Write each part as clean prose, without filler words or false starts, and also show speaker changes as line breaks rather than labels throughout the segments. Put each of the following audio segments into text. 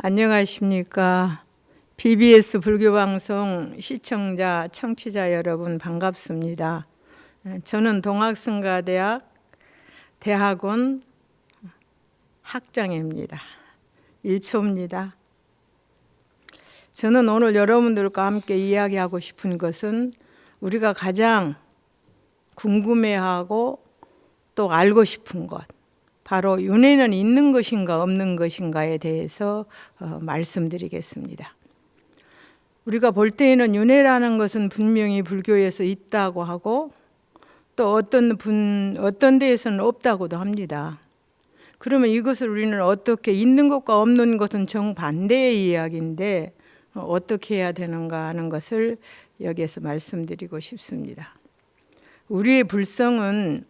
안녕하십니까. BBS 불교방송 시청자, 청취자 여러분 반갑습니다. 저는 동학성가대학 대학원 학장입니다. 1초입니다. 저는 오늘 여러분들과 함께 이야기하고 싶은 것은 우리가 가장 궁금해하고 또 알고 싶은 것, 바로 윤회는 있는 것인가 없는 것인가에 대해서 말씀드리겠습니다. 우리가 볼 때에는 윤회라는 것은 분명히 불교에서 있다고 하고 또 어떤 데에서는 없다고도 합니다. 그러면 이것을 우리는 어떻게, 있는 것과 없는 것은 정반대의 이야기인데 어떻게 해야 되는가 하는 것을 여기에서 말씀드리고 싶습니다. 우리의 불성은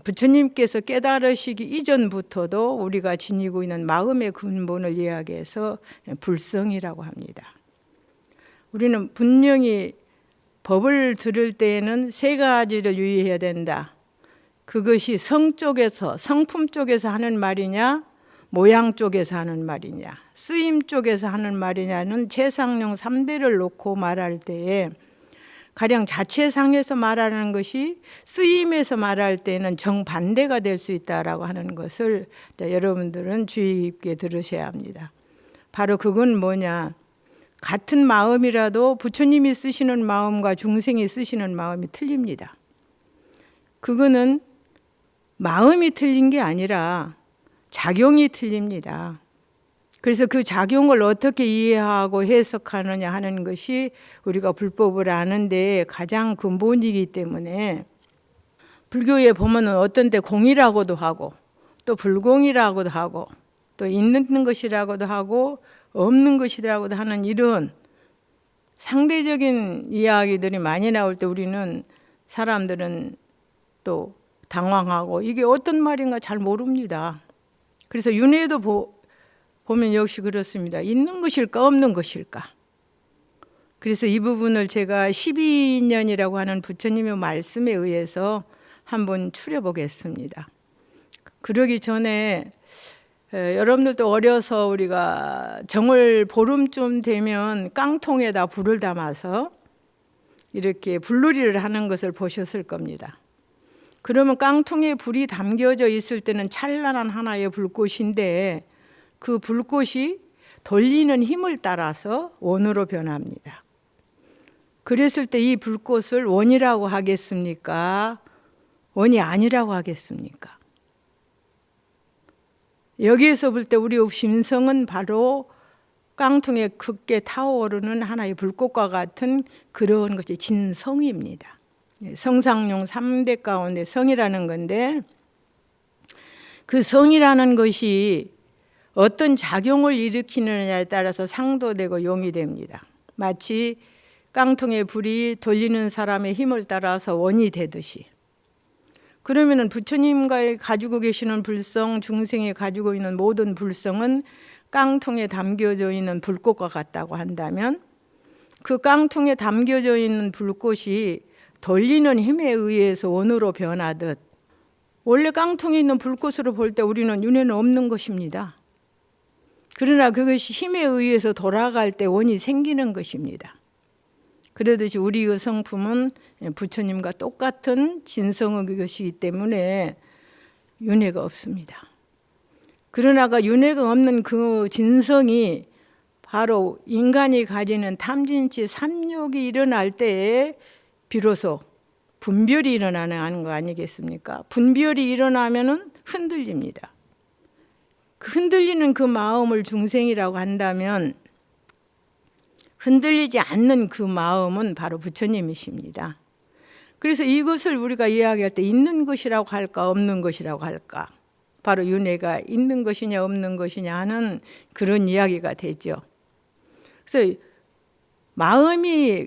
부처님께서 깨달으시기 이전부터도 우리가 지니고 있는 마음의 근본을 이야기해서 불성이라고 합니다. 우리는 분명히 법을 들을 때에는 세 가지를 유의해야 된다. 그것이 성 쪽에서, 성품 쪽에서 하는 말이냐, 모양 쪽에서 하는 말이냐, 쓰임 쪽에서 하는 말이냐는 최상용 3대를 놓고 말할 때에 가령 자체상에서 말하는 것이 쓰임에서 말할 때는 정반대가 될 수 있다라고 하는 것을 여러분들은 주의 깊게 들으셔야 합니다. 바로 그건 뭐냐? 같은 마음이라도 부처님이 쓰시는 마음과 중생이 쓰시는 마음이 틀립니다. 그거는 마음이 틀린 게 아니라 작용이 틀립니다. 그래서 그 작용을 어떻게 이해하고 해석하느냐 하는 것이 우리가 불법을 아는 데 가장 근본이기 때문에 불교에 보면 어떤 때 공이라고도 하고 또 불공이라고도 하고 또 있는 것이라고도 하고 없는 것이라고도 하는 이런 상대적인 이야기들이 많이 나올 때 우리는 사람들은 또 당황하고 이게 어떤 말인가 잘 모릅니다. 그래서 윤회도 보면 역시 그렇습니다. 있는 것일까 없는 것일까. 그래서 이 부분을 제가 12년이라고 하는 부처님의 말씀에 의해서 한번 추려보겠습니다. 그러기 전에 여러분들도 어려서 우리가 정월 보름쯤 되면 깡통에다 불을 담아서 이렇게 불놀이를 하는 것을 보셨을 겁니다. 그러면 깡통에 불이 담겨져 있을 때는 찬란한 하나의 불꽃인데 그 불꽃이 돌리는 힘을 따라서 원으로 변합니다. 그랬을 때 이 불꽃을 원이라고 하겠습니까? 원이 아니라고 하겠습니까? 여기에서 볼 때 우리 심성은 바로 깡통에 굳게 타오르는 하나의 불꽃과 같은 그런 것이 진성입니다. 성상용 3대 가운데 성이라는 건데 그 성이라는 것이 어떤 작용을 일으키느냐에 따라서 상도되고 용이 됩니다. 마치 깡통에 불이 돌리는 사람의 힘을 따라서 원이 되듯이. 그러면은 부처님과 가지고 계시는 불성, 중생이 가지고 있는 모든 불성은 깡통에 담겨져 있는 불꽃과 같다고 한다면 그 깡통에 담겨져 있는 불꽃이 돌리는 힘에 의해서 원으로 변하듯 원래 깡통에 있는 불꽃으로 볼 때 우리는 윤회는 없는 것입니다. 그러나 그것이 힘에 의해서 돌아갈 때 원이 생기는 것입니다. 그러듯이 우리의 성품은 부처님과 똑같은 진성의 것이기 때문에 윤회가 없습니다. 그러나 그 윤회가 없는 그 진성이 바로 인간이 가지는 탐진치 삼욕이 일어날 때에 비로소 분별이 일어나는 거 아니겠습니까? 분별이 일어나면은 흔들립니다. 그 흔들리는 그 마음을 중생이라고 한다면 흔들리지 않는 그 마음은 바로 부처님이십니다. 그래서 이것을 우리가 이야기할 때 있는 것이라고 할까 없는 것이라고 할까, 바로 윤회가 있는 것이냐 없는 것이냐 하는 그런 이야기가 되죠. 그래서 마음이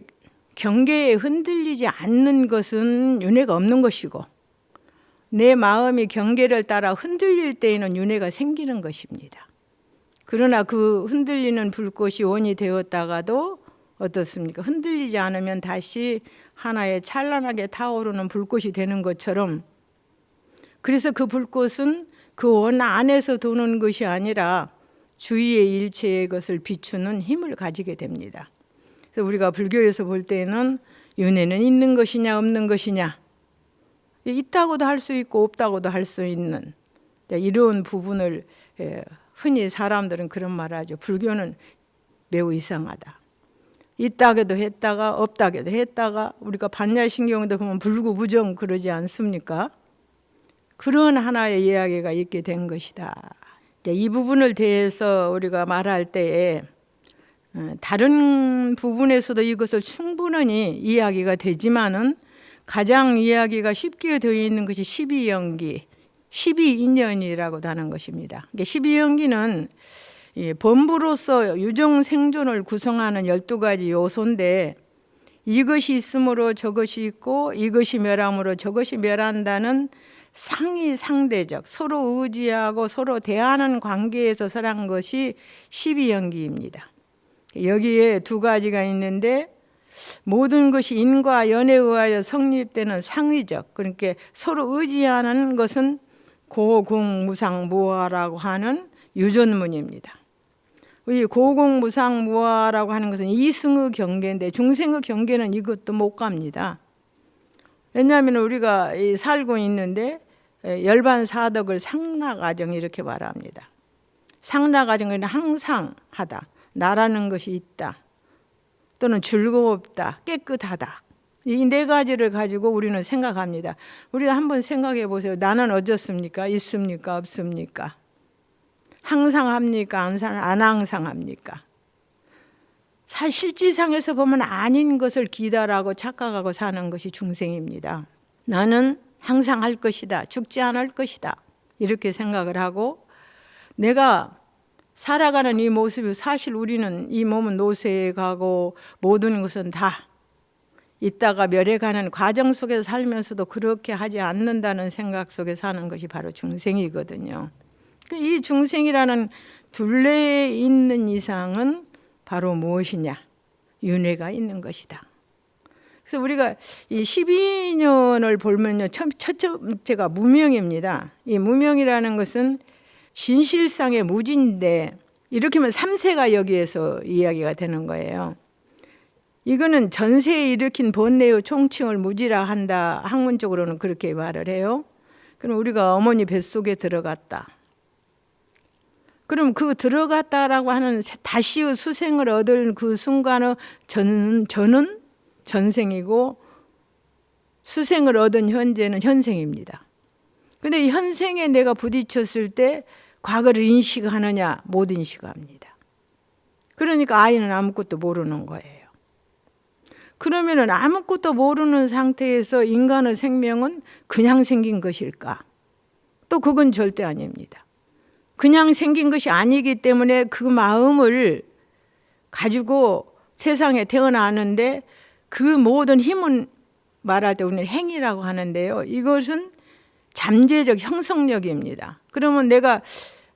경계에 흔들리지 않는 것은 윤회가 없는 것이고 내 마음이 경계를 따라 흔들릴 때에는 윤회가 생기는 것입니다. 그러나 그 흔들리는 불꽃이 원이 되었다가도 어떻습니까? 흔들리지 않으면 다시 하나의 찬란하게 타오르는 불꽃이 되는 것처럼, 그래서 그 불꽃은 그 원 안에서 도는 것이 아니라 주위의 일체의 것을 비추는 힘을 가지게 됩니다. 그래서 우리가 불교에서 볼 때는 윤회는 있는 것이냐 없는 것이냐, 있다고도 할 수 있고 없다고도 할 수 있는 이런 부분을 흔히 사람들은 그런 말을 하죠. 불교는 매우 이상하다. 있다게도 했다가 없다게도 했다가, 우리가 반야신경도 보면 불구부정 그러지 않습니까? 그런 하나의 이야기가 있게 된 것이다. 이 부분을 대해서 우리가 말할 때에 다른 부분에서도 이것을 충분히 이야기가 되지만은 가장 이야기가 쉽게 되어 있는 것이 12연기, 12인연이라고도 하는 것입니다. 12연기는 범부로서 유정 생존을 구성하는 12가지 요소인데, 이것이 있으므로 저것이 있고 이것이 멸함으로 저것이 멸한다는 상이상대적, 서로 의지하고 서로 대하는 관계에서 설한 것이 12연기입니다. 여기에 두 가지가 있는데, 모든 것이 인과 연에 의하여 성립되는 상의적, 그러니까 서로 의지하는 것은 고공무상무화라고 하는 유전문입니다. 이 고공무상무화라고 하는 것은 이승의 경계인데, 중생의 경계는 이것도 못 갑니다. 왜냐하면 우리가 살고 있는데 열반사덕을 상락아정 이렇게 말합니다. 상락아정은 항상 하다, 나라는 것이 있다, 또는 즐거웠다, 깨끗하다. 이 네 가지를 가지고 우리는 생각합니다. 우리가 한번 생각해 보세요. 나는 어떻습니까? 있습니까? 없습니까? 항상 합니까? 안 항상 합니까? 실지상에서 보면 아닌 것을 기다라고 착각하고 사는 것이 중생입니다. 나는 항상 할 것이다, 죽지 않을 것이다, 이렇게 생각을 하고, 내가 살아가는 이 모습이, 사실 우리는 이 몸은 노쇠해 가고 모든 것은 다 있다가 멸해가는 과정 속에서 살면서도 그렇게 하지 않는다는 생각 속에 사는 것이 바로 중생이거든요. 이 중생이라는 둘레에 있는 이상은 바로 무엇이냐? 윤회가 있는 것이다. 그래서 우리가 이 12년을 보면요, 첫 번째가 무명입니다. 이 무명이라는 것은 진실상의 무지인데, 이렇게 하면 3세가 여기에서 이야기가 되는 거예요. 이거는 전세에 일으킨 번뇌의 총칭을 무지라 한다. 학문적으로는 그렇게 말을 해요. 그럼 우리가 어머니 뱃속에 들어갔다. 그럼 그 들어갔다라고 하는 다시의 수생을 얻을 그 순간의 저는 전생이고, 수생을 얻은 현재는 현생입니다. 근데 이 현생에 내가 부딪혔을 때 과거를 인식하느냐? 못 인식합니다. 그러니까 아이는 아무것도 모르는 거예요. 그러면은 아무것도 모르는 상태에서 인간의 생명은 그냥 생긴 것일까? 또 그건 절대 아닙니다. 그냥 생긴 것이 아니기 때문에 그 마음을 가지고 세상에 태어나는데, 그 모든 힘은 말할 때 우리는 행위라고 하는데요, 이것은 잠재적 형성력입니다. 그러면 우리가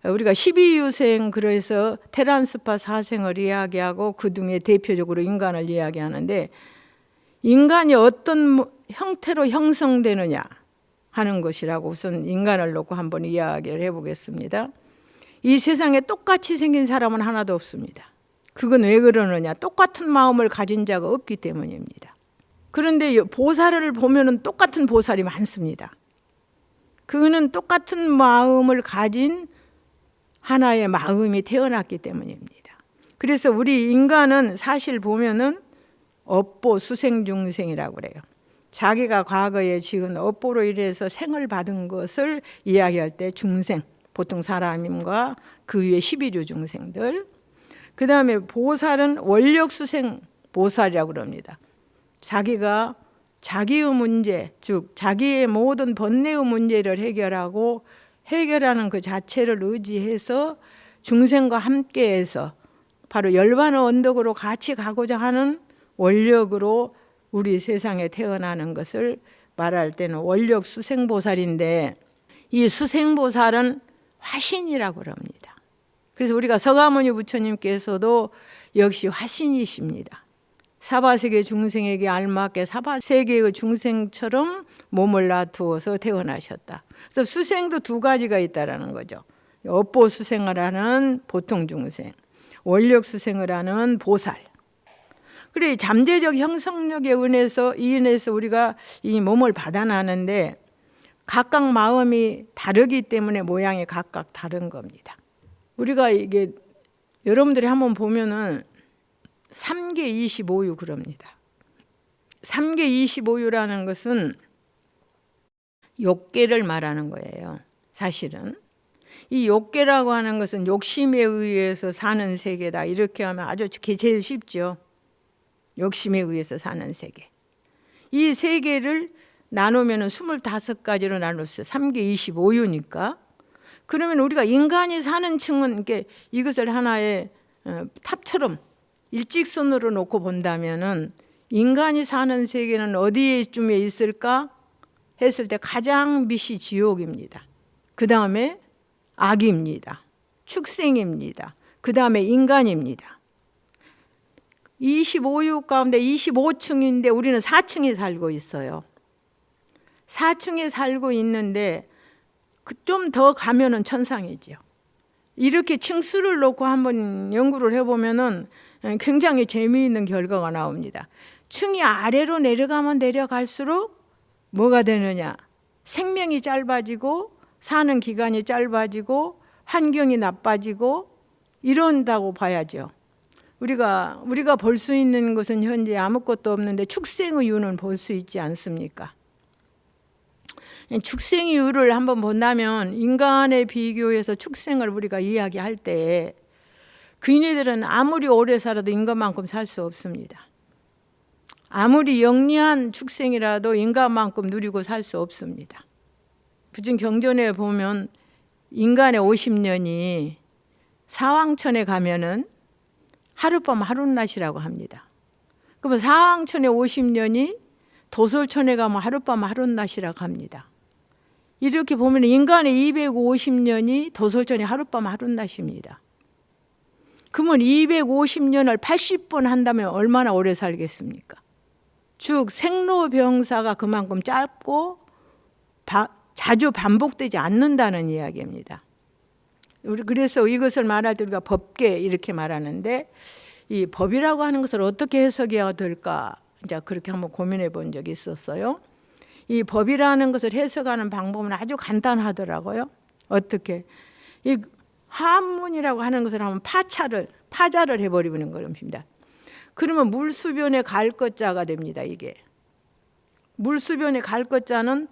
12유생, 그래서 테란스파 사생을 이야기하고 그 중에 대표적으로 인간을 이야기하는데, 인간이 어떤 형태로 형성되느냐 하는 것이라고 우선 인간을 놓고 한번 이야기를 해보겠습니다. 이 세상에 똑같이 생긴 사람은 하나도 없습니다. 그건 왜 그러느냐? 똑같은 마음을 가진 자가 없기 때문입니다. 그런데 보살을 보면은 똑같은 보살이 많습니다. 그는 똑같은 마음을 가진 하나의 마음이 태어났기 때문입니다. 그래서 우리 인간은 사실 보면은 업보 수생중생이라고 그래요. 자기가 과거에 지은 업보로 인해서 생을 받은 것을 이야기할 때 중생, 보통 사람과 그 위에 11류 중생들. 그 다음에 보살은 원력수생 보살이라고 그럽니다. 자기가 자기의 문제, 즉 자기의 모든 번뇌의 문제를 해결하는 그 자체를 의지해서 중생과 함께해서 바로 열반의 언덕으로 같이 가고자 하는 원력으로 우리 세상에 태어나는 것을 말할 때는 원력 수생보살인데, 이 수생보살은 화신이라고 그럽니다. 그래서 우리가 서가모니 부처님께서도 역시 화신이십니다. 사바세계 중생에게 알맞게 사바세계의 중생처럼 몸을 놔두어서 태어나셨다. 그래서 수생도 두 가지가 있다라는 거죠. 업보 수생을 하는 보통 중생, 원력 수생을 하는 보살. 그래 잠재적 형성력의 은혜에서 이 은혜에서 우리가 이 몸을 받아나는데 각각 마음이 다르기 때문에 모양이 각각 다른 겁니다. 우리가 이게 여러분들이 한번 보면은 3계 25유 그럽니다. 3계 25유라는 것은 욕계를 말하는 거예요. 사실은 이 욕계라고 하는 것은 욕심에 의해서 사는 세계다. 이렇게 하면 아주 제일 쉽죠. 욕심에 의해서 사는 세계. 이 세계를 나누면 25가지로 나눴어요. 3계 25유니까. 그러면 우리가 인간이 사는 층은 이것을 하나의 탑처럼 일직선으로 놓고 본다면은 인간이 사는 세계는 어디에쯤에 있을까 했을 때 가장 밑이 지옥입니다. 그 다음에 악입니다. 축생입니다. 그 다음에 인간입니다. 25유 가운데 25층인데 우리는 4층에 살고 있어요. 4층에 살고 있는데 좀 더 가면은 천상이죠. 이렇게 층수를 놓고 한번 연구를 해보면은 굉장히 재미있는 결과가 나옵니다. 층이 아래로 내려가면 내려갈수록 뭐가 되느냐? 생명이 짧아지고 사는 기간이 짧아지고 환경이 나빠지고 이런다고 봐야죠. 우리가 볼 수 있는 것은 현재 아무것도 없는데 축생의 유는 볼 수 있지 않습니까? 축생의 유를 한번 본다면 인간에 비교해서 축생을 우리가 이야기할 때 그인들은 아무리 오래 살아도 인간만큼 살 수 없습니다. 아무리 영리한 축생이라도 인간만큼 누리고 살 수 없습니다. 부진 경전에 보면 인간의 50년이 사왕천에 가면은 하룻밤 하룻낮이라고 합니다. 그러면 사왕천의 50년이 도솔천에 가면 하룻밤 하룻낮이라고 합니다. 이렇게 보면 인간의 250년이 도솔천의 하룻밤 하룻낮입니다. 그러면 250년을 80번 한다면 얼마나 오래 살겠습니까? 즉 생로병사가 그만큼 짧고 자주 반복되지 않는다는 이야기입니다. 그래서 이것을 말할 때 우리가 법계 이렇게 말하는데 이 법이라고 하는 것을 어떻게 해석해야 될까 이제 그렇게 한번 고민해 본 적이 있었어요. 이 법이라는 것을 해석하는 방법은 아주 간단하더라고요. 어떻게? 이 한문이라고 하는 것을 하면 파자를 해버리는 것입니다. 그러면 물수변에 갈 것자가 됩니다. 이게 물수변에 갈 것자는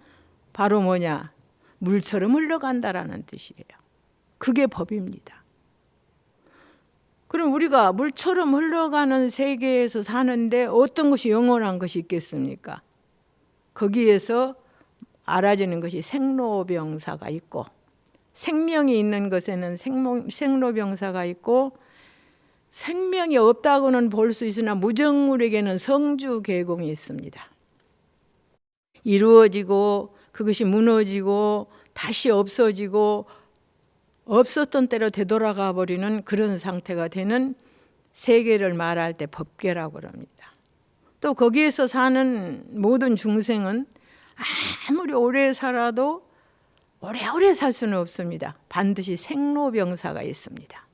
바로 뭐냐? 물처럼 흘러간다라는 뜻이에요. 그게 법입니다. 그럼 우리가 물처럼 흘러가는 세계에서 사는데 어떤 것이 영원한 것이 있겠습니까? 거기에서 알아지는 것이 생로병사가 있고 생명이 있는 것에는 생로병사가 있고 생명이 없다고는 볼 수 있으나 무정물에게는 성주계공이 있습니다. 이루어지고 그것이 무너지고 다시 없어지고 없었던 때로 되돌아가 버리는 그런 상태가 되는 세계를 말할 때 법계라고 합니다. 또 거기에서 사는 모든 중생은 아무리 오래 살아도 오래오래 살 수는 없습니다. 반드시 생로병사가 있습니다.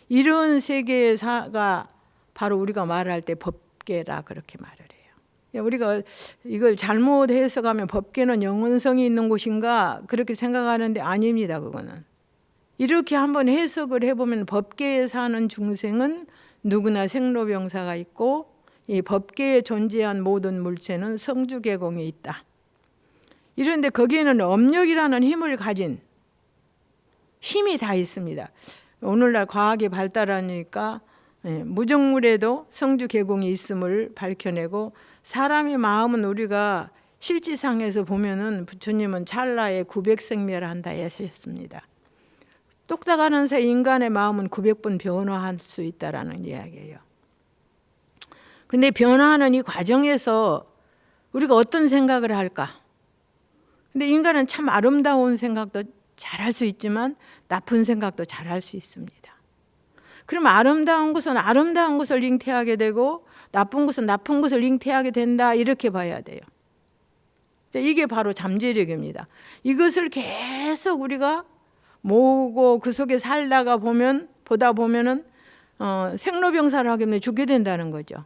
이런 세계가 바로 우리가 말할 때 법계라 그렇게 말을 해요. 우리가 이걸 잘못 해석하면 법계는 영원성이 있는 곳인가 그렇게 생각하는데 아닙니다. 그거는. 이렇게 한번 해석을 해보면 법계에 사는 중생은 누구나 생로병사가 있고 이 법계에 존재한 모든 물체는 성주계공이 있다. 이런데 거기에는 업력이라는 힘을 가진 힘이 다 있습니다. 오늘날 과학이 발달하니까 무정물에도 성주계공이 있음을 밝혀내고 사람의 마음은 우리가 실지상에서 보면은 부처님은 찰나에 900생멸한다 하셨습니다. 똑딱하는 새 인간의 마음은 900번 변화할 수 있다라는 이야기예요. 근데 변화하는 이 과정에서 우리가 어떤 생각을 할까? 근데 인간은 참 아름다운 생각도 잘할 수 있지만 나쁜 생각도 잘할 수 있습니다. 그럼 아름다운 것은 아름다운 것을 잉태하게 되고 나쁜 것은 나쁜 것을 잉태하게 된다 이렇게 봐야 돼요. 이게 바로 잠재력입니다. 이것을 계속 우리가 모으고 그 속에 살다가 보다 보면은 생로병사를 하기 때문에 죽게 된다는 거죠.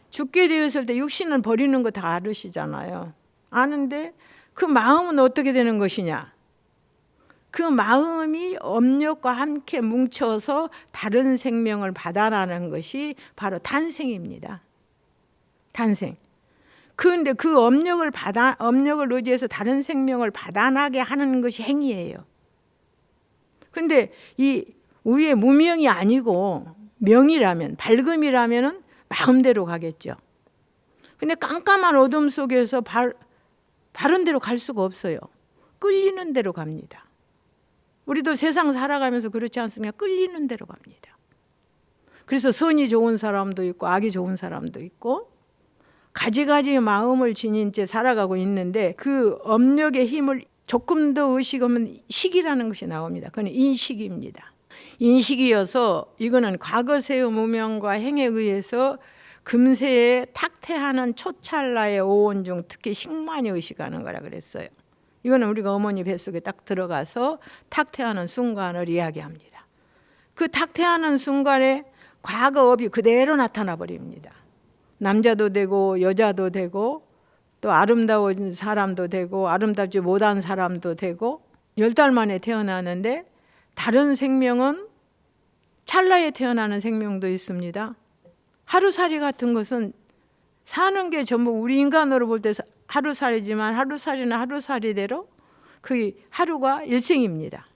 죽게 되었을 때 육신을 버리는 거 다 아시잖아요. 아는데 그 마음은 어떻게 되는 것이냐? 그 마음이 업력과 함께 뭉쳐서 다른 생명을 받아나는 것이 바로 탄생입니다. 탄생. 그런데 그 업력을 의지해서 다른 생명을 받아나게 하는 것이 행위예요. 근데 이 위에 무명이 아니고 명이라면, 밝음이라면은 마음대로 가겠죠. 근데 깜깜한 어둠 속에서 바른 대로 갈 수가 없어요. 끌리는 대로 갑니다. 우리도 세상 살아가면서 그렇지 않습니까? 끌리는 대로 갑니다. 그래서 선이 좋은 사람도 있고 악이 좋은 사람도 있고 가지가지 마음을 지닌 채 살아가고 있는데 그 업력의 힘을 조금 더 의식하면 식이라는 것이 나옵니다. 그건 인식입니다. 인식이어서 이거는 과거세의 무명과 행에 의해서 금세에 탁태하는 초찰나의 오온 중 특히 식만이 의식하는 거라 그랬어요. 이거는 우리가 어머니 뱃속에 딱 들어가서 탁태하는 순간을 이야기합니다. 그 탁태하는 순간에 과거 업이 그대로 나타나 버립니다. 남자도 되고 여자도 되고 또 아름다운 사람도 되고 아름답지 못한 사람도 되고 10달 만에 태어나는데 다른 생명은 찰나에 태어나는 생명도 있습니다. 하루살이 같은 것은 사는 게 전부 우리 인간으로 볼 때 하루살이지만 하루살이는 하루살이대로 그 하루가 일생입니다.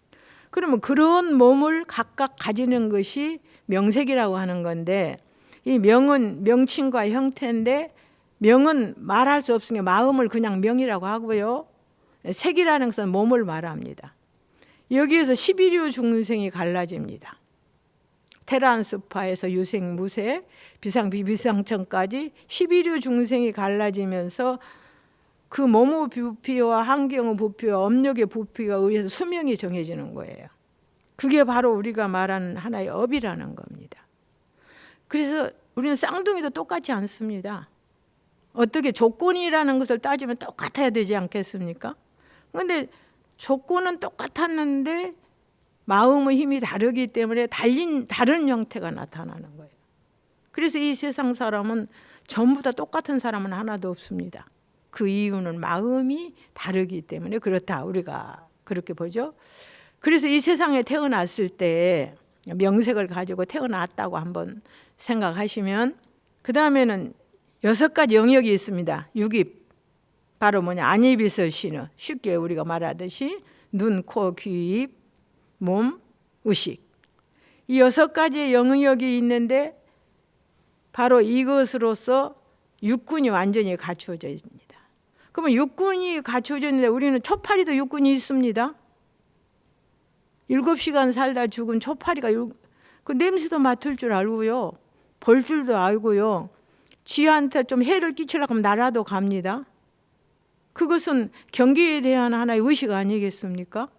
그러면 그런 몸을 각각 가지는 것이 명색이라고 하는 건데 이 명은 명칭과 형태인데 명은 말할 수 없으니 마음을 그냥 명이라고 하고요. 색이라는 것은 몸을 말합니다. 여기에서 11류 중생이 갈라집니다. 테란스파에서 유생, 무색, 비상, 비비상천까지 11류 중생이 갈라지면서 그 몸의 부피와 환경의 부피와 업력의 부피가 의해서 수명이 정해지는 거예요. 그게 바로 우리가 말하는 하나의 업이라는 겁니다. 그래서 우리는 쌍둥이도 똑같지 않습니다. 어떻게 조건이라는 것을 따지면 똑같아야 되지 않겠습니까? 그런데 조건은 똑같았는데 마음의 힘이 다르기 때문에 다른 형태가 나타나는 거예요. 그래서 이 세상 사람은 전부 다 똑같은 사람은 하나도 없습니다. 그 이유는 마음이 다르기 때문에 그렇다. 우리가 그렇게 보죠. 그래서 이 세상에 태어났을 때 명색을 가지고 태어났다고 한번 생각하시면 그 다음에는 6가지 영역이 있습니다. 육입, 바로 뭐냐? 안입이설 신의, 쉽게 우리가 말하듯이 눈, 코, 귀, 입, 몸, 의식. 이 6가지의 영역이 있는데 바로 이것으로서 육군이 완전히 갖추어져 있습니다. 그러면 육군이 갖추어져 있는데 우리는 초파리도 육군이 있습니다. 7시간 살다 죽은 초파리가 그 냄새도 맡을 줄 알고요. 볼 줄도 알고요. 지한테 좀 해를 끼치려고 하면 날아도 갑니다. 그것은 경계에 대한 하나의 의식 아니겠습니까?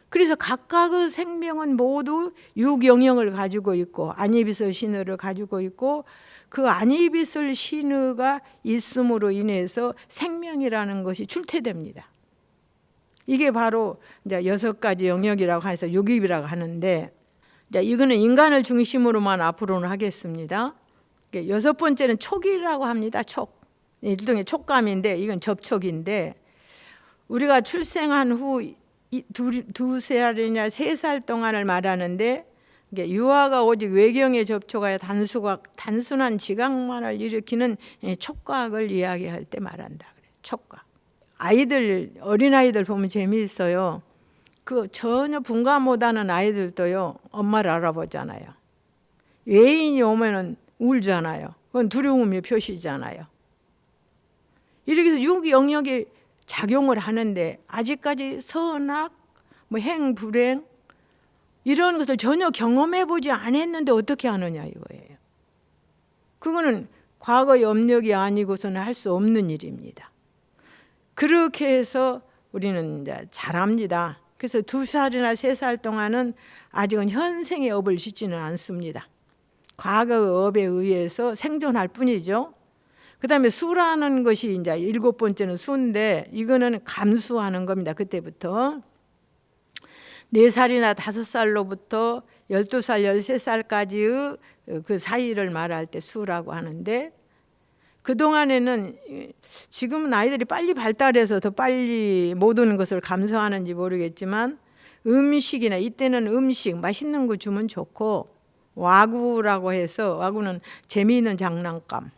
그래서 각각의 생명은 모두 육영역을 가지고 있고 안입이설 신의를 가지고 있고 그 안입이설 신의가 있음으로 인해서 생명이라는 것이 출퇴됩니다. 이게 바로 이제 6가지 영역이라고 해서 육입이라고 하는데 이제 이거는 인간을 중심으로만 앞으로는 하겠습니다. 6번째는 촉이라고 합니다. 촉. 일종의 촉감인데 이건 접촉인데 우리가 출생한 후 2살이나 3살 동안을 말하는데 유아가 오직 외경에 접촉하여 단순한 지각만을 일으키는 촉각을 이야기할 때 말한다. 촉각. 어린아이들 보면 재미있어요. 그 전혀 분감 못하는 아이들도요, 엄마를 알아보잖아요. 외인이 오면은 울잖아요. 그건 두려움의 표시잖아요. 이렇게 해서 육영역이 작용을 하는데 아직까지 선악, 행, 불행 이런 것을 전혀 경험해보지 않았는데 어떻게 하느냐 이거예요. 그거는 과거의 업력이 아니고서는 할 수 없는 일입니다. 그렇게 해서 우리는 이제 잘합니다. 그래서 2살이나 3살 동안은 아직은 현생의 업을 짓지는 않습니다. 과거의 업에 의해서 생존할 뿐이죠. 그 다음에 수라는 것이 이제 7번째는 수인데 이거는 감수하는 겁니다. 그때부터. 4살이나 5살로부터 12살, 13살까지의 그 사이를 말할 때 수라고 하는데, 그동안에는 지금은 아이들이 빨리 발달해서 더 빨리 모든 것을 감수하는지 모르겠지만 음식이나 이때는 음식 맛있는 거 주면 좋고, 와구라고 해서, 와구는 재미있는 장난감,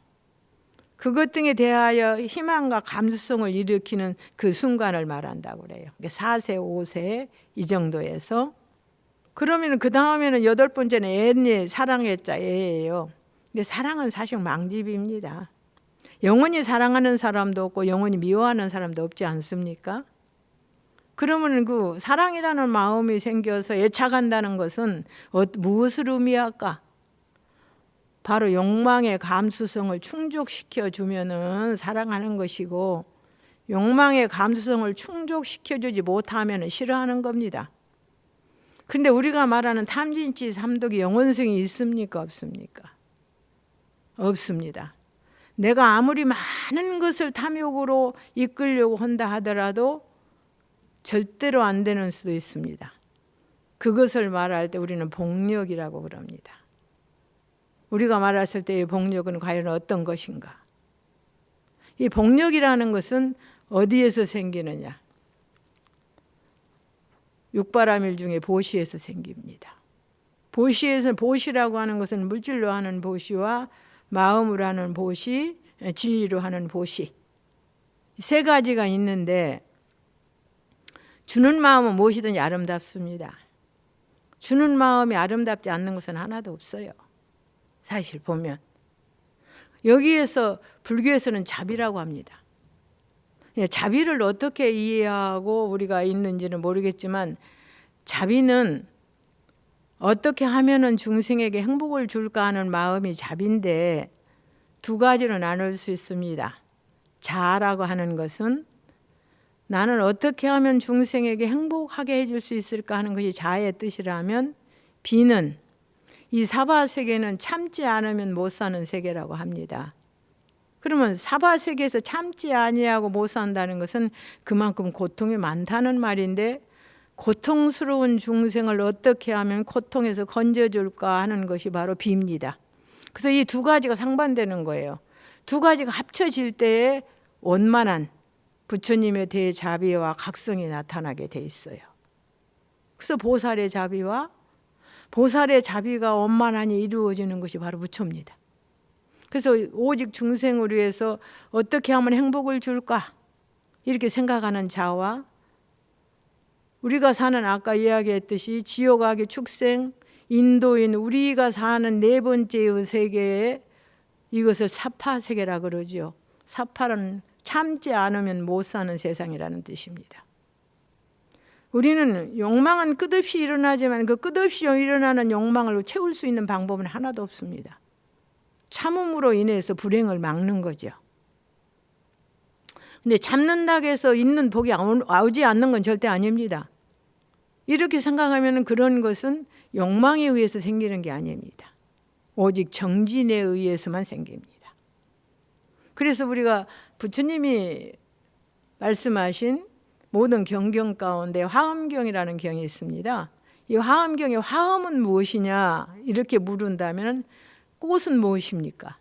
그것 등에 대하여 희망과 감수성을 일으키는 그 순간을 말한다고 그래요. 4세, 5세 이 정도에서. 그러면 그 다음에는 8번째는 애니, 사랑의 자, 애예요. 근데 사랑은 사실 망집입니다. 영원히 사랑하는 사람도 없고 영원히 미워하는 사람도 없지 않습니까? 그러면 그 사랑이라는 마음이 생겨서 애착한다는 것은 무엇을 의미할까? 바로 욕망의 감수성을 충족시켜 주면은 사랑하는 것이고, 욕망의 감수성을 충족시켜주지 못하면 싫어하는 겁니다. 근데 우리가 말하는 탐진치 삼독이 영원성이 있습니까? 없습니까? 없습니다. 내가 아무리 많은 것을 탐욕으로 이끌려고 한다 하더라도 절대로 안 되는 수도 있습니다. 그것을 말할 때 우리는 복력이라고 그럽니다. 우리가 말했을 때의 복력은 과연 어떤 것인가? 이 복력이라는 것은 어디에서 생기느냐? 육바라밀 중에 보시에서 생깁니다. 보시라고 하는 것은 물질로 하는 보시와 마음으로 하는 보시, 진리로 하는 보시, 세 가지가 있는데, 주는 마음은 무엇이든지 아름답습니다. 주는 마음이 아름답지 않는 것은 하나도 없어요. 사실 보면 여기에서 불교에서는 자비라고 합니다. 자비를 어떻게 이해하고 우리가 있는지는 모르겠지만, 자비는 어떻게 하면은 중생에게 행복을 줄까 하는 마음이 자비인데, 두 가지로 나눌 수 있습니다. 자라고 하는 것은 나는 어떻게 하면 중생에게 행복하게 해줄 수 있을까 하는 것이 자의 뜻이라면, 비는 이 사바세계는 참지 않으면 못 사는 세계라고 합니다. 그러면 사바세계에서 참지 아니하고 못 산다는 것은 그만큼 고통이 많다는 말인데, 고통스러운 중생을 어떻게 하면 고통에서 건져줄까 하는 것이 바로 비입니다. 그래서 이 두 가지가 상반되는 거예요. 두 가지가 합쳐질 때에 원만한 부처님의 대자비와 각성이 나타나게 돼 있어요. 그래서 보살의 자비와 보살의 자비가 원만하니 이루어지는 것이 바로 부처입니다. 그래서 오직 중생을 위해서 어떻게 하면 행복을 줄까 이렇게 생각하는 자와, 우리가 사는 아까 이야기했듯이 지옥악의 축생, 인도인 우리가 사는 네 번째의 세계에, 이것을 사파세계라 그러죠. 사파는 참지 않으면 못 사는 세상이라는 뜻입니다. 우리는 욕망은 끝없이 일어나지만 그 끝없이 일어나는 욕망을 채울 수 있는 방법은 하나도 없습니다. 참음으로 인해서 불행을 막는 거죠. 근데 참는다고 해서 있는 복이 오지 않는 건 절대 아닙니다. 이렇게 생각하면 그런 것은 욕망에 의해서 생기는 게 아닙니다. 오직 정진에 의해서만 생깁니다. 그래서 우리가 부처님이 말씀하신 모든 경경 가운데 화엄경이라는 경이 있습니다. 이 화엄경의 화엄은 무엇이냐 이렇게 물은다면, 꽃은 무엇입니까?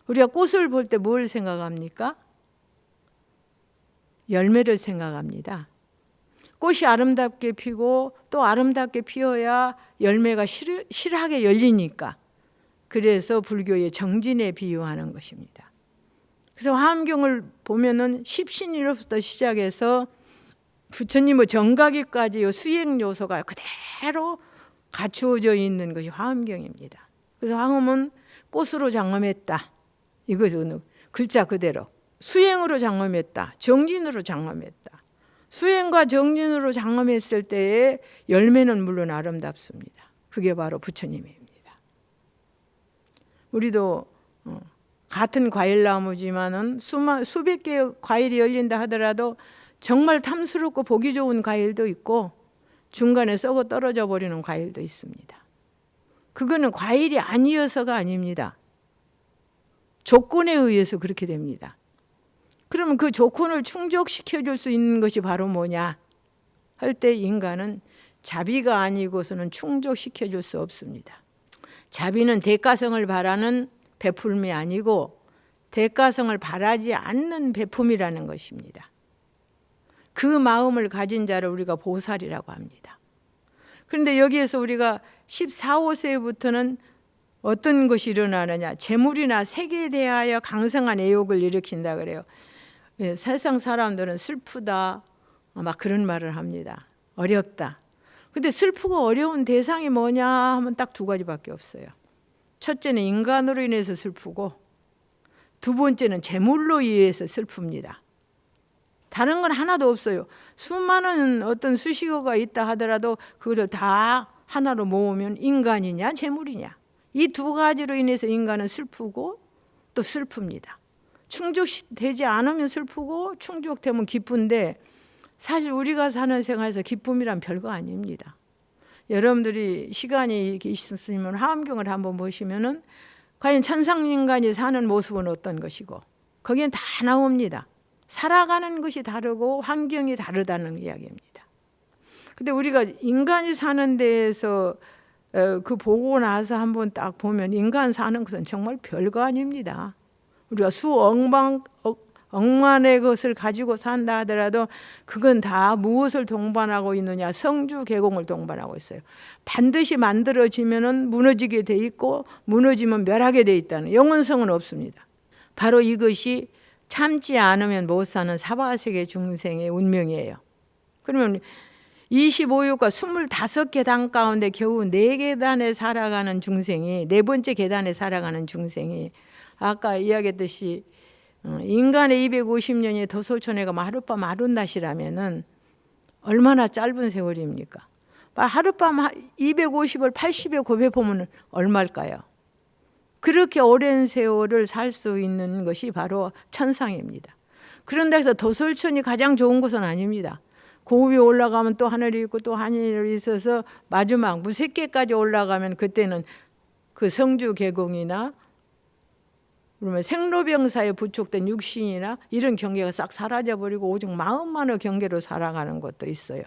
우리가 꽃을 볼 때 뭘 생각합니까? 열매를 생각합니다. 꽃이 아름답게 피고 또 아름답게 피어야 열매가 실하게 열리니까, 그래서 불교의 정진에 비유하는 것입니다. 그래서 화엄경을 보면은 십신이로부터 시작해서 부처님의 정각위까지 수행 요소가 그대로 갖추어져 있는 것이 화엄경입니다. 그래서 화엄은 꽃으로 장엄했다, 이것은 글자 그대로 수행으로 장엄했다, 정진으로 장엄했다. 수행과 정진으로 장엄했을 때에 열매는 물론 아름답습니다. 그게 바로 부처님입니다. 우리도 같은 과일나무지만은 수백 개의 과일이 열린다 하더라도 정말 탐스럽고 보기 좋은 과일도 있고 중간에 썩어 떨어져 버리는 과일도 있습니다. 그거는 과일이 아니어서가 아닙니다. 조건에 의해서 그렇게 됩니다. 그러면 그 조건을 충족시켜 줄 수 있는 것이 바로 뭐냐 할 때, 인간은 자비가 아니고서는 충족시켜 줄 수 없습니다. 자비는 대가성을 바라는 베풀음이 아니고 대가성을 바라지 않는 베품이라는 것입니다. 그 마음을 가진 자를 우리가 보살이라고 합니다. 그런데 여기에서 우리가 14, 15세부터는 어떤 것이 일어나느냐, 재물이나 색에 대하여 강성한 애욕을 일으킨다 그래요. 세상 사람들은 슬프다 막 그런 말을 합니다. 어렵다. 근데 슬프고 어려운 대상이 뭐냐 하면 딱 두 가지밖에 없어요. 첫째는 인간으로 인해서 슬프고 두 번째는 재물로 인해서 슬픕니다. 다른 건 하나도 없어요. 수많은 어떤 수식어가 있다 하더라도 그것을 다 하나로 모으면 인간이냐 재물이냐, 이 두 가지로 인해서 인간은 슬프고 또 슬픕니다. 충족되지 않으면 슬프고 충족되면 기쁜데 사실 우리가 사는 생활에서 기쁨이란 별거 아닙니다. 여러분들이 시간이 있으시면 화엄경을 한번 보시면은 과연 천상인간이 사는 모습은 어떤 것이고 거기엔 다 나옵니다. 살아가는 것이 다르고 환경이 다르다는 이야기입니다. 근데 우리가 인간이 사는 데에서 그 보고 나서 한번 딱 보면 인간 사는 것은 정말 별거 아닙니다. 우리가 억만의 것을 가지고 산다 하더라도 그건 다 무엇을 동반하고 있느냐, 성주개공을 동반하고 있어요. 반드시 만들어지면 무너지게 돼 있고 무너지면 멸하게 돼 있다는, 영원성은 없습니다. 바로 이것이 참지 않으면 못 사는 사바세계 중생의 운명이에요. 그러면 25육과 25계단 가운데 겨우 4계단에 살아가는 중생이, 4번째 계단에 살아가는 중생이 아까 이야기했듯이 인간의 250년이 도솔천에 가면 하룻밤 하룻낮이라면은 얼마나 짧은 세월입니까? 하룻밤 250을 80에 곱해보면 얼마일까요? 그렇게 오랜 세월을 살 수 있는 것이 바로 천상입니다. 그런데 해서 도솔천이 가장 좋은 곳은 아닙니다. 그 위에 올라가면 또 하늘이 있고 또 하늘이 있어서 마지막 무색계까지 올라가면 그때는 그 성주개공이나 그러면 생로병사에 부촉된 육신이나 이런 경계가 싹 사라져버리고 오직 마음만의 경계로 살아가는 것도 있어요.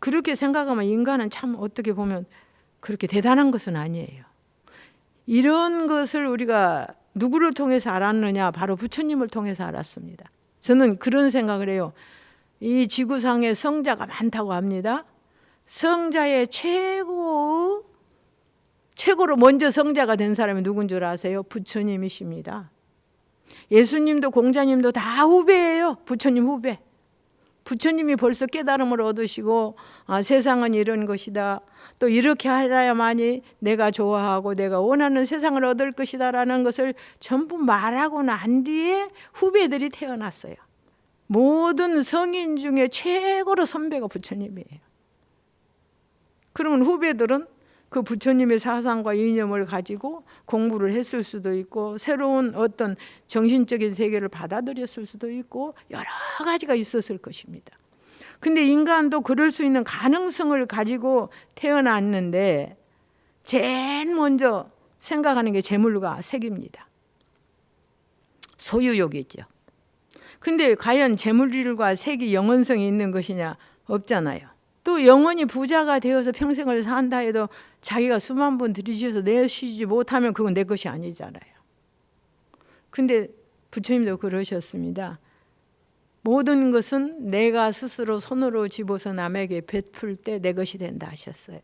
그렇게 생각하면 인간은 참 어떻게 보면 그렇게 대단한 것은 아니에요. 이런 것을 우리가 누구를 통해서 알았느냐? 바로 부처님을 통해서 알았습니다. 저는 그런 생각을 해요. 이 지구상에 성자가 많다고 합니다. 성자의 최고로 먼저 성자가 된 사람이 누군 줄 아세요? 부처님이십니다. 예수님도 공자님도 다 후배예요. 부처님 후배. 부처님이 벌써 깨달음을 얻으시고 세상은 이런 것이다. 또 이렇게 하라야만이 내가 좋아하고 내가 원하는 세상을 얻을 것이다 라는 것을 전부 말하고 난 뒤에 후배들이 태어났어요. 모든 성인 중에 최고로 선배가 부처님이에요. 그러면 후배들은 그 부처님의 사상과 이념을 가지고 공부를 했을 수도 있고 새로운 어떤 정신적인 세계를 받아들였을 수도 있고 여러 가지가 있었을 것입니다. 근데 인간도 그럴 수 있는 가능성을 가지고 태어났는데 제일 먼저 생각하는 게 재물과 색입니다. 소유욕이죠. 근데 과연 재물과 색이 영원성이 있는 것이냐? 없잖아요. 또 영원히 부자가 되어서 평생을 산다 해도 자기가 수만 번 들이쉬어서 내쉬지 못하면 그건 내 것이 아니잖아요. 근데 부처님도 그러셨습니다. 모든 것은 내가 스스로 손으로 집어서 남에게 베풀 때 내 것이 된다 하셨어요.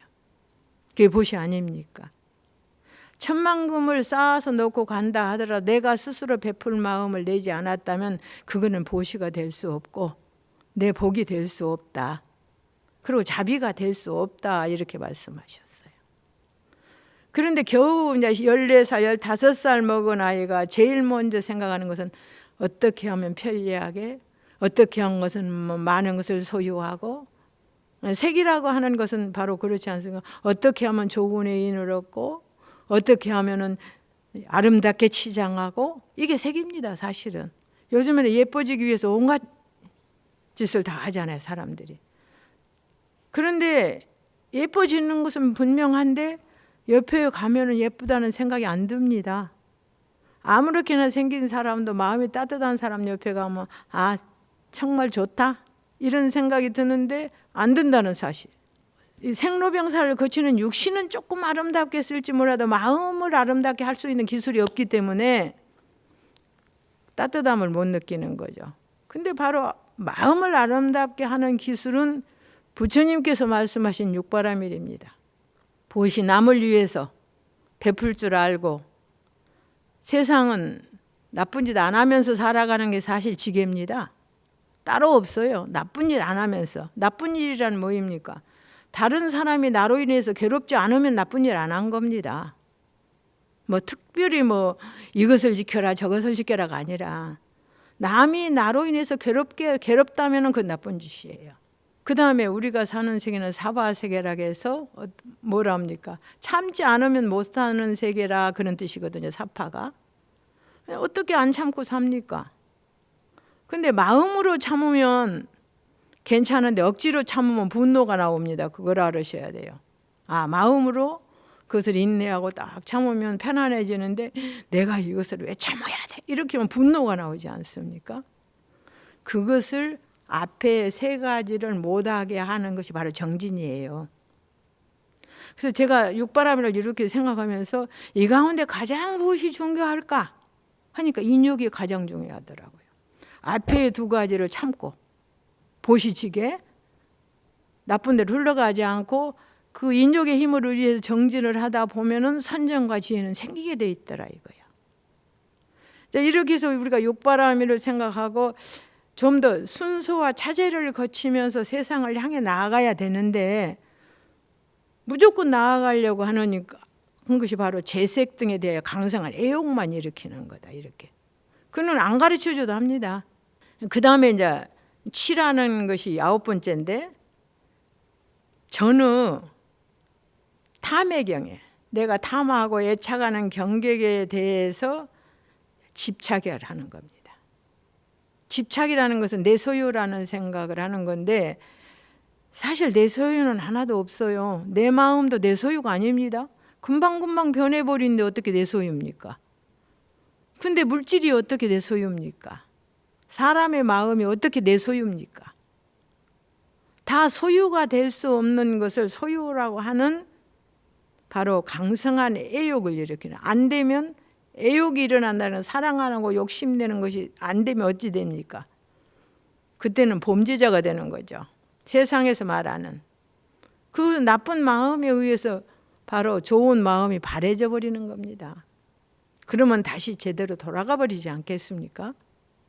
그게 보시 아닙니까? 천만금을 쌓아서 놓고 간다 하더라도 내가 스스로 베풀 마음을 내지 않았다면 그거는 보시가 될 수 없고 내 복이 될 수 없다. 그리고 자비가 될 수 없다 이렇게 말씀하셨어요. 그런데 겨우 이제 14살, 15살 먹은 아이가 제일 먼저 생각하는 것은 어떻게 하면 편리하게, 어떻게 하는 것은 많은 것을 소유하고, 색이라고 하는 것은 바로 그렇지 않습니까? 어떻게 하면 좋은 애인을 얻고, 어떻게 하면은 아름답게 치장하고, 이게 색입니다, 사실은. 요즘에는 예뻐지기 위해서 온갖 짓을 다 하잖아요, 사람들이. 그런데 예뻐지는 것은 분명한데 옆에 가면은 예쁘다는 생각이 안 듭니다. 아무렇게나 생긴 사람도 마음이 따뜻한 사람 옆에 가면 정말 좋다 이런 생각이 드는데 안 든다는 사실. 이 생로병사를 거치는 육신은 조금 아름답게 쓸지 몰라도 마음을 아름답게 할 수 있는 기술이 없기 때문에 따뜻함을 못 느끼는 거죠. 근데 바로 마음을 아름답게 하는 기술은 부처님께서 말씀하신 육바라밀입니다. 보시 남을 위해서 베풀 줄 알고 세상은 나쁜 짓 안 하면서 살아가는 게 사실 지혜입니다. 따로 없어요. 나쁜 일 안 하면서. 나쁜 일이란 뭐입니까? 다른 사람이 나로 인해서 괴롭지 않으면 나쁜 일 안 한 겁니다. 뭐 특별히 뭐 이것을 지켜라 저것을 지켜라가 아니라 남이 나로 인해서 괴롭다면 그건 나쁜 짓이에요. 그 다음에 우리가 사는 세계는 사바세계라고 해서 뭐라 합니까? 참지 않으면 못 사는 세계라 그런 뜻이거든요. 사파가. 어떻게 안 참고 삽니까? 근데 마음으로 참으면 괜찮은데 억지로 참으면 분노가 나옵니다. 그걸 알으셔야 돼요. 마음으로 그것을 인내하고 딱 참으면 편안해지는데 내가 이것을 왜 참아야 돼? 이렇게 하면 분노가 나오지 않습니까? 그것을 앞에 세 가지를 못하게 하는 것이 바로 정진이에요. 그래서 제가 육바라밀을 이렇게 생각하면서 이 가운데 가장 무엇이 중요할까? 하니까 인욕이 가장 중요하더라고요. 앞에 두 가지를 참고 보시지게 나쁜 데로 흘러가지 않고 그 인욕의 힘을 의해서 정진을 하다 보면은 선정과 지혜는 생기게 돼 있더라 이거야. 자, 이렇게 해서 우리가 육바라밀을 생각하고 좀 더 순서와 차제를 거치면서 세상을 향해 나아가야 되는데 무조건 나아가려고 하는 것이 바로 재색 등에 대해 강성한 애욕만 일으키는 거다 이렇게. 그는 안 가르쳐줘도 합니다. 그 다음에 이제 치라는 것이 9번째인데 전의 탐의 경에 내가 탐하고 애착하는 경계에 대해서 집착을 하는 겁니다. 집착이라는 것은 내 소유라는 생각을 하는 건데 사실 내 소유는 하나도 없어요. 내 마음도 내 소유가 아닙니다. 금방금방 변해버리는데 어떻게 내 소유입니까? 근데 물질이 어떻게 내 소유입니까? 사람의 마음이 어떻게 내 소유입니까? 다 소유가 될 수 없는 것을 소유라고 하는 바로 강성한 애욕을 일으키는. 안 되면 애욕이 일어난다는 사랑하고 욕심내는 것이 안 되면 어찌 됩니까? 그때는 범죄자가 되는 거죠. 세상에서 말하는 그 나쁜 마음에 의해서 바로 좋은 마음이 바래져 버리는 겁니다. 그러면 다시 제대로 돌아가 버리지 않겠습니까?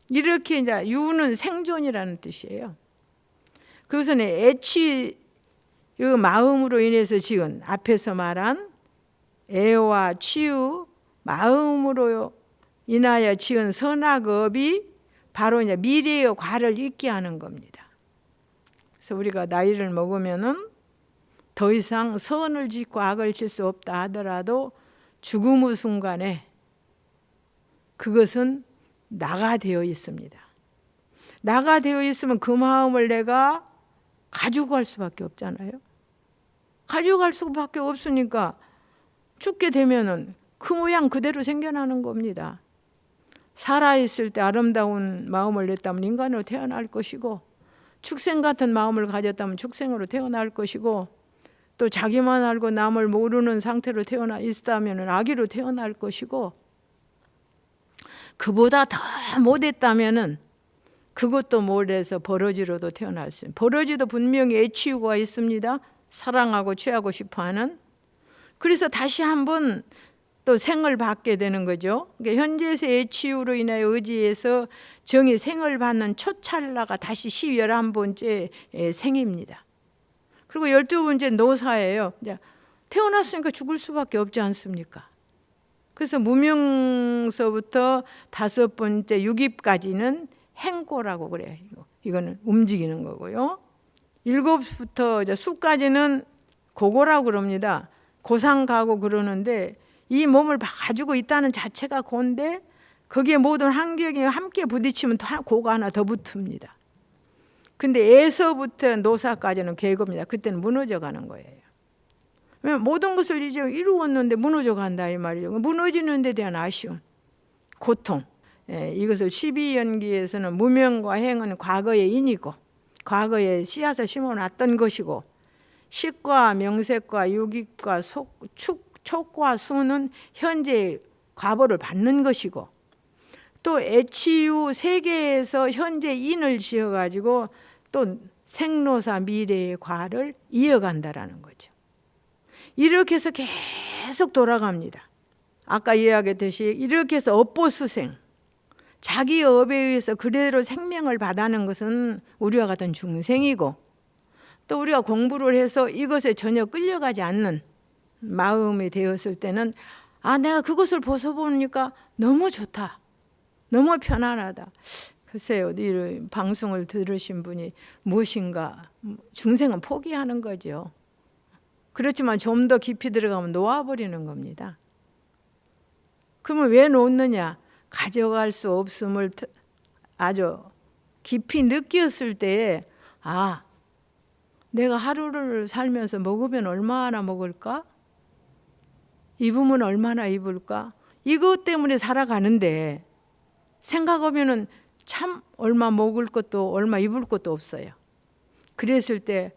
이렇게 이제 유는 생존이라는 뜻이에요. 그것은 애취의 마음으로 인해서 지은 앞에서 말한 애와 치유 마음으로 인하여 지은 선악업이 바로 이제 미래의 과를 잊게 하는 겁니다. 그래서 우리가 나이를 먹으면은 더 이상 선을 짓고 악을 질 수 없다 하더라도 죽음의 순간에 그것은 나가 되어 있습니다. 나가 되어 있으면 그 마음을 내가 가지고 갈 수밖에 없잖아요. 가지고 갈 수밖에 없으니까 죽게 되면은 그 모양 그대로 생겨나는 겁니다. 살아있을 때 아름다운 마음을 냈다면 인간으로 태어날 것이고 축생 같은 마음을 가졌다면 축생으로 태어날 것이고 또 자기만 알고 남을 모르는 상태로 태어나 있다면 아기로 태어날 것이고 그보다 더 못했다면 그것도 못해서 버러지로도 태어날 수 있습니다. 버러지도 분명히 애취유가 있습니다. 사랑하고 취하고 싶어하는. 그래서 다시 한번 또 생을 받게 되는 거죠. 그러니까 현재에서의 애취유로 인하여 의지해서 정이 생을 받는 초찰나가 다시 11번째 생입니다. 그리고 12번째 노사예요. 태어났으니까 죽을 수밖에 없지 않습니까? 그래서 무명서부터 5번째 6입까지는 행고라고 그래요. 이거는 움직이는 거고요. 7부터 이제 수까지는 고고라고 그럽니다. 고상 가고 그러는데 이 몸을 가지고 있다는 자체가 고인데 거기에 모든 환경이 함께 부딪히면 고가 하나 더 붙습니다. 근데 에서부터 노사까지는 계고입니다. 그때는 무너져 가는 거예요. 모든 것을 이제 이루었는데 무너져 간다 이 말이죠. 무너지는 데 대한 아쉬움, 고통. 이것을 12연기에서는 무명과 행은 과거의 인이고 과거에 씨앗을 심어놨던 것이고 식과 명색과 유익과 촉과 수는 현재 과보를 받는 것이고, 또 애치유 세계에서 현재 인을 지어가지고 또 생로사 미래의 과를 이어간다라는 거죠. 이렇게 해서 계속 돌아갑니다. 아까 이야기했듯이 이렇게 해서 업보수생, 자기 업에 의해서 그대로 생명을 받아는 것은 우리와 같은 중생이고, 또 우리가 공부를 해서 이것에 전혀 끌려가지 않는 마음이 되었을 때는 내가 그것을 벗어보니까 너무 좋다, 너무 편안하다. 글쎄요, 이 방송을 들으신 분이 무엇인가 중생은 포기하는 거죠. 그렇지만 좀 더 깊이 들어가면 놓아버리는 겁니다. 그러면 왜 놓느냐? 가져갈 수 없음을 아주 깊이 느꼈을 때에 내가 하루를 살면서 먹으면 얼마나 먹을까? 입으면 얼마나 입을까? 이것 때문에 살아가는데 생각하면은 참 얼마 먹을 것도 얼마 입을 것도 없어요. 그랬을 때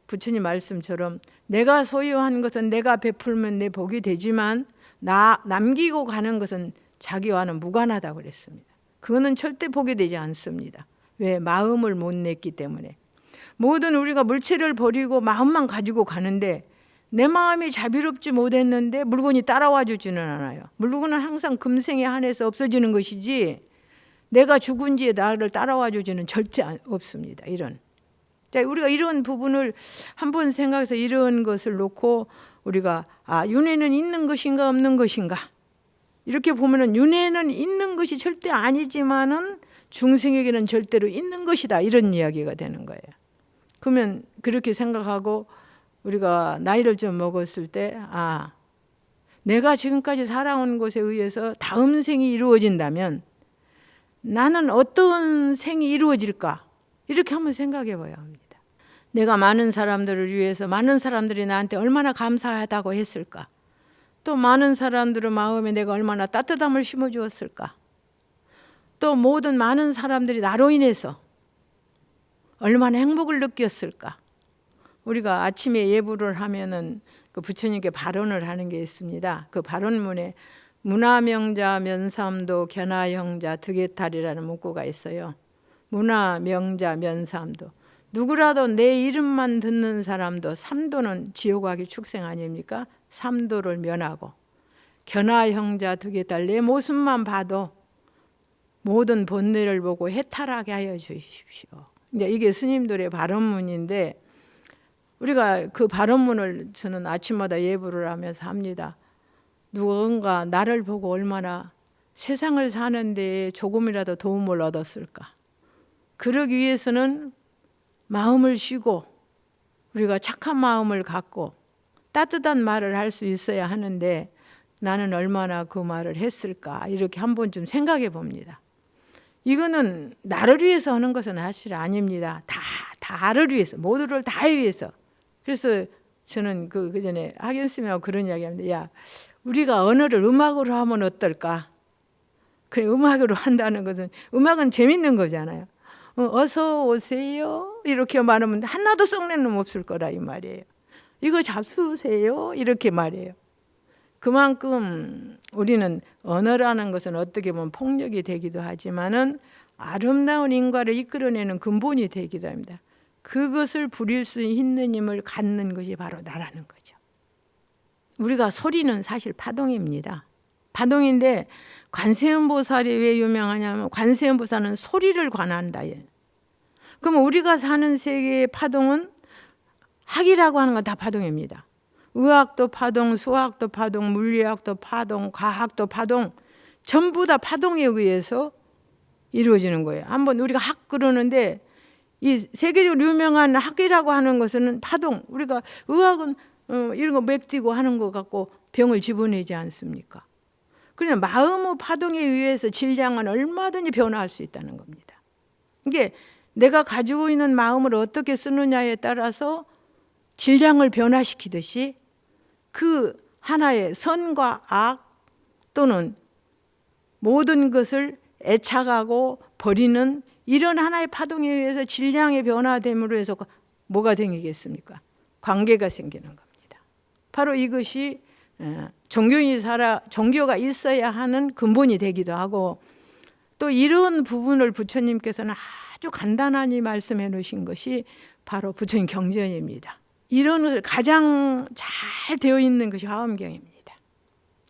부처님 말씀처럼 내가 소유한 것은 내가 베풀면 내 복이 되지만 남기고 가는 것은 자기와는 무관하다고 그랬습니다. 그거는 절대 복이 되지 않습니다. 왜? 마음을 못 냈기 때문에. 모든 우리가 물체를 버리고 마음만 가지고 가는데 내 마음이 자비롭지 못했는데 물건이 따라와 주지는 않아요. 물건은 항상 금생에 한해서 없어지는 것이지 내가 죽은 뒤에 나를 따라와 주지는 절대 없습니다. 우리가 이런 부분을 한번 생각해서 이런 것을 놓고 우리가 윤회는 있는 것인가 없는 것인가, 이렇게 보면은 윤회는 있는 것이 절대 아니지만은 중생에게는 절대로 있는 것이다, 이런 이야기가 되는 거예요. 그러면 그렇게 생각하고 우리가 나이를 좀 먹었을 때 내가 지금까지 살아온 것에 의해서 다음 생이 이루어진다면 나는 어떤 생이 이루어질까? 이렇게 한번 생각해 봐야 합니다. 내가 많은 사람들을 위해서 많은 사람들이 나한테 얼마나 감사하다고 했을까? 또 많은 사람들의 마음에 내가 얼마나 따뜻함을 심어주었을까? 또 모든 많은 사람들이 나로 인해서 얼마나 행복을 느꼈을까? 우리가 아침에 예불을 하면은 그 부처님께 발언을 하는 게 있습니다. 그 발언문에 문화명자 면삼도 견하형자 득해탈이라는 문구가 있어요. 문화명자 면삼도, 누구라도 내 이름만 듣는 사람도 삼도는 지옥 가기 축생 아닙니까? 삼도를 면하고, 견하형자 득해탈, 내 모습만 봐도 모든 본래를 보고 해탈하게 하여 주십시오. 이제 이게 스님들의 발언문인데 우리가 그 발언문을 저는 아침마다 예불을 하면서 합니다. 누군가 나를 보고 얼마나 세상을 사는 데 조금이라도 도움을 얻었을까? 그러기 위해서는 마음을 쉬고 우리가 착한 마음을 갖고 따뜻한 말을 할 수 있어야 하는데 나는 얼마나 그 말을 했을까? 이렇게 한번 좀 생각해 봅니다. 이거는 나를 위해서 하는 것은 사실 아닙니다. 다를 위해서, 모두를 다 위해서. 그래서 저는 그 전에 학연 스님하고 그런 이야기 합니다. 우리가 언어를 음악으로 하면 어떨까? 그래, 음악으로 한다는 것은, 음악은 재밌는 거잖아요. 어서 오세요 이렇게 말하면 하나도 썩는 놈 없을 거라 이 말이에요. 이거 잡수세요 이렇게 말해요. 그만큼 우리는 언어라는 것은 어떻게 보면 폭력이 되기도 하지만은 아름다운 인과를 이끌어내는 근본이 되기도 합니다. 그것을 부릴 수 있는 힘을 갖는 것이 바로 나라는 거죠. 우리가 소리는 사실 파동입니다. 파동인데 관세음보살이 왜 유명하냐면 관세음보살은 소리를 관한다. 그러면 우리가 사는 세계의 파동은 학이라고 하는 건 다 파동입니다. 의학도 파동, 수학도 파동, 물리학도 파동, 과학도 파동, 전부 다 파동에 의해서 이루어지는 거예요. 한번 우리가 학 그러는데 이 세계적으로 유명한 학이라고 하는 것은 파동, 우리가 의학은 이런 거 맥뛰고 하는 것 같고 병을 집어내지 않습니까? 그냥 마음의 파동에 의해서 질량은 얼마든지 변화할 수 있다는 겁니다. 이게 내가 가지고 있는 마음을 어떻게 쓰느냐에 따라서 질량을 변화시키듯이 그 하나의 선과 악 또는 모든 것을 애착하고 버리는 이런 하나의 파동에 의해서 질량의 변화됨으로 해서 뭐가 생기겠습니까? 관계가 생기는 겁니다. 바로 이것이 종교가 있어야 하는 근본이 되기도 하고, 또 이런 부분을 부처님께서는 아주 간단하게 말씀해 놓으신 것이 바로 부처님 경전입니다. 이런 것을 가장 잘 되어 있는 것이 화엄경입니다.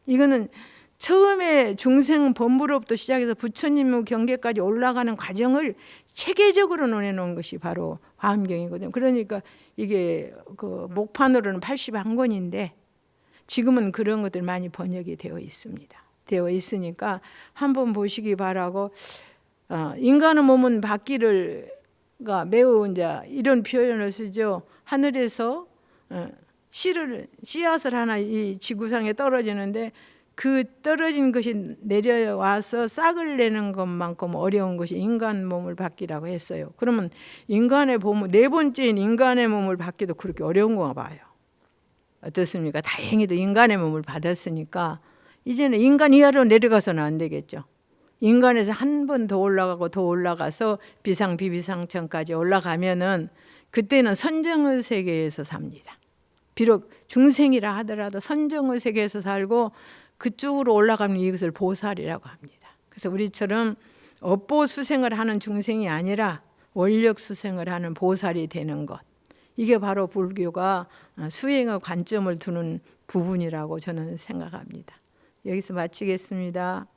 이거는 처음에 중생 본부로부터 시작해서 부처님 경계까지 올라가는 과정을 체계적으로 논해놓은 것이 바로 화엄경이거든요. 그러니까 이게 그 목판으로는 81권인데 지금은 그런 것들 많이 번역이 되어 있습니다. 되어 있으니까 한번 보시기 바라고, 인간의 몸은 바퀴가 매우 이제 이런 표현을 쓰죠. 하늘에서 씨앗을 하나 이 지구상에 떨어지는데 그 떨어진 것이 내려와서 싹을 내는 것만큼 어려운 것이 인간 몸을 받기라고 했어요. 그러면 인간의 몸, 네 번째인 인간의 몸을 받기도 그렇게 어려운 건가 봐요. 어떻습니까? 다행히도 인간의 몸을 받았으니까 이제는 인간 이하로 내려가서는 안 되겠죠. 인간에서 한 번 더 올라가고 더 올라가서 비상비비상천까지 올라가면은 그때는 선정의 세계에서 삽니다. 비록 중생이라 하더라도 선정의 세계에서 살고 그쪽으로 올라가면 이것을 보살이라고 합니다. 그래서 우리처럼 업보 수생을 하는 중생이 아니라 원력 수생을 하는 보살이 되는 것, 이게 바로 불교가 수행의 관점을 두는 부분이라고 저는 생각합니다. 여기서 마치겠습니다.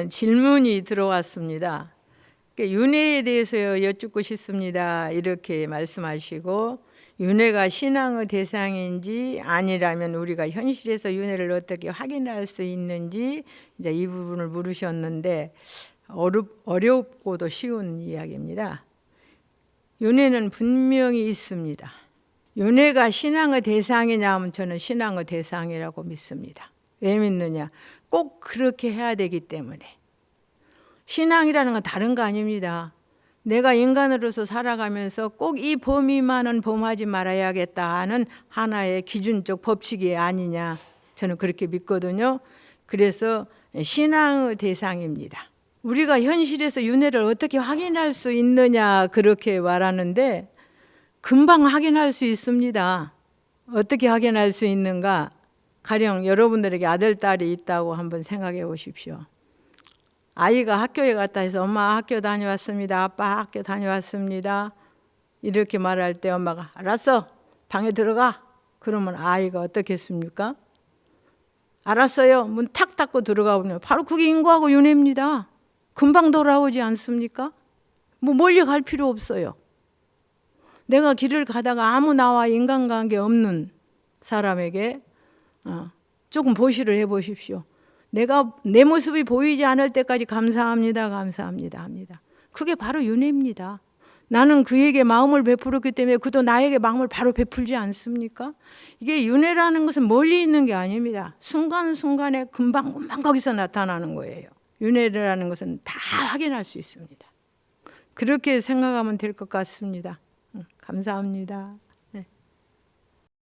질문이 들어왔습니다. 윤회에 대해서 여쭙고 싶습니다. 이렇게 말씀하시고, 윤회가 신앙의 대상인지 아니라면 우리가 현실에서 윤회를 어떻게 확인할 수 있는지 이제 이 부분을 물으셨는데, 어렵고도 쉬운 이야기입니다. 윤회는 분명히 있습니다. 윤회가 신앙의 대상이냐 하면 저는 신앙의 대상이라고 믿습니다. 왜 믿느냐? 꼭 그렇게 해야 되기 때문에. 신앙이라는 건 다른 거 아닙니다. 내가 인간으로서 살아가면서 꼭 이 범위만은 범하지 말아야겠다 하는 하나의 기준적 법칙이 아니냐, 저는 그렇게 믿거든요. 그래서 신앙의 대상입니다. 우리가 현실에서 윤회를 어떻게 확인할 수 있느냐 그렇게 말하는데, 금방 확인할 수 있습니다. 어떻게 확인할 수 있는가? 가령 여러분들에게 아들, 딸이 있다고 한번 생각해 보십시오. 아이가 학교에 갔다 해서 엄마 학교 다녀왔습니다. 아빠 학교 다녀왔습니다. 이렇게 말할 때 엄마가 알았어, 방에 들어가. 그러면 아이가 어떻겠습니까? 알았어요. 문 탁 닫고 들어가 보면 바로 그게 인과하고 윤회입니다. 금방 돌아오지 않습니까? 뭐 멀리 갈 필요 없어요. 내가 길을 가다가 아무 나와 인간관계 없는 사람에게 조금 보시를 해보십시오. 내가 내 모습이 보이지 않을 때까지 감사합니다, 감사합니다 합니다. 그게 바로 윤회입니다. 나는 그에게 마음을 베풀었기 때문에 그도 나에게 마음을 바로 베풀지 않습니까? 이게 윤회라는 것은 멀리 있는 게 아닙니다. 순간순간에 금방금방 거기서 나타나는 거예요. 윤회라는 것은 다 확인할 수 있습니다. 그렇게 생각하면 될 것 같습니다. 감사합니다.